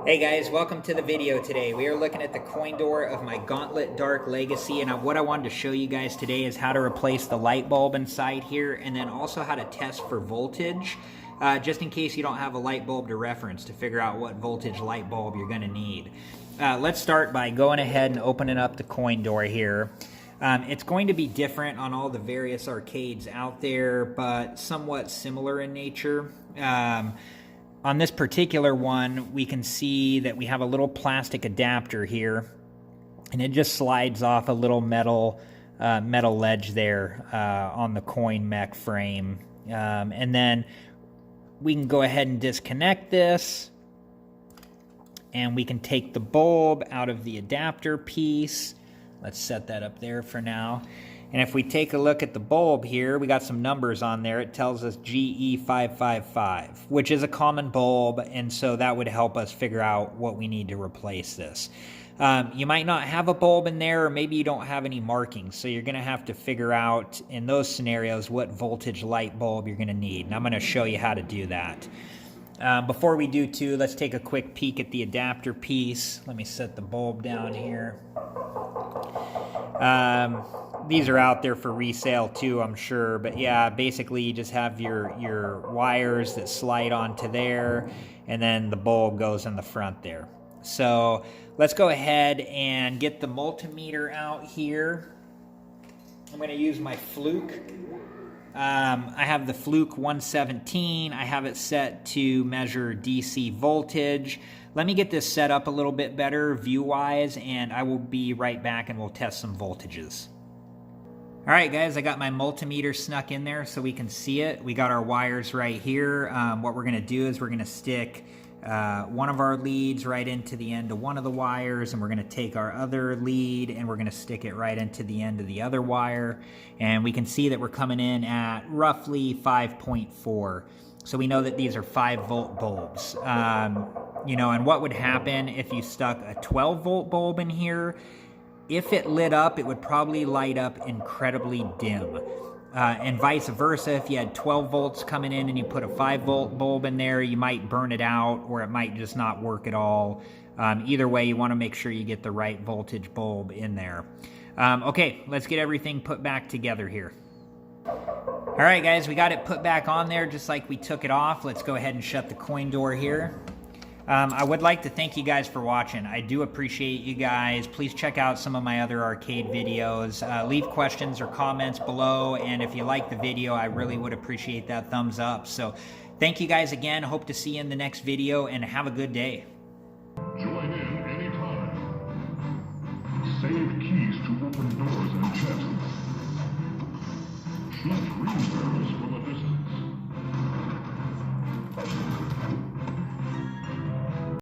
Hey guys, welcome to the video today. We are looking at the coin door of my Gauntlet Dark Legacy, and what I wanted to show you guys today is how to replace the light bulb inside here, and then also how to test for voltage, just in case you don't have a light bulb to reference to figure out what voltage light bulb you're going to need. Let's start by going ahead and opening up the coin door here. It's going to be different on all the various arcades out there, but somewhat similar in nature. On this particular one, we can see that we have a little plastic adapter here, and it just slides off a little metal ledge there on the coin mech frame. And then we can go ahead and disconnect this, and we can take the bulb out of the adapter piece. Let's set that up there for now. And if we take a look at the bulb here, we got some numbers on there. It tells us GE555, which is a common bulb, and so that would help us figure out what we need to replace this. You might not have a bulb in there, or maybe you don't have any markings, so you're going to have to figure out, in those scenarios, what voltage light bulb you're going to need, and I'm going to show you how to do that. Before we do too, let's take a quick peek at the adapter piece. Let me set the bulb down here. These are out there for resale too, I'm sure, but yeah, basically you just have your wires that slide onto there, and then the bulb goes in the front there. So let's go ahead and get the multimeter out here. I'm going to use my Fluke. I have the Fluke 117. I have it set to measure DC voltage. Let me get this set up a little bit better view-wise, and I will be right back and we'll test some voltages. All right, guys, I got my multimeter snuck in there so we can see it. We got our wires right here. What we're going to do is we're going to stick one of our leads right into the end of one of the wires, and we're going to take our other lead and we're going to stick it right into the end of the other wire. And we can see that we're coming in at roughly 5.4. So we know that these are 5-volt bulbs. You know, and what would happen if you stuck a 12-volt bulb in here? If it lit up, it would probably light up incredibly dim. And vice versa, if you had 12 volts coming in and you put a 5-volt bulb in there, you might burn it out, or it might just not work at all. Either way, you want to make sure you get the right voltage bulb in there. Okay, let's get everything put back together here. All right, guys, we got it put back on there just like we took it off. Let's go ahead and shut the coin door here. I would like to thank you guys for watching. I do appreciate you guys. Please check out some of my other arcade videos. Leave questions or comments below, and if you like the video, I really would appreciate that thumbs up. So thank you guys again. Hope to see you in the next video, and have a good day. Join in anytime. Save keys to open doors and chests. Shoot green barrels for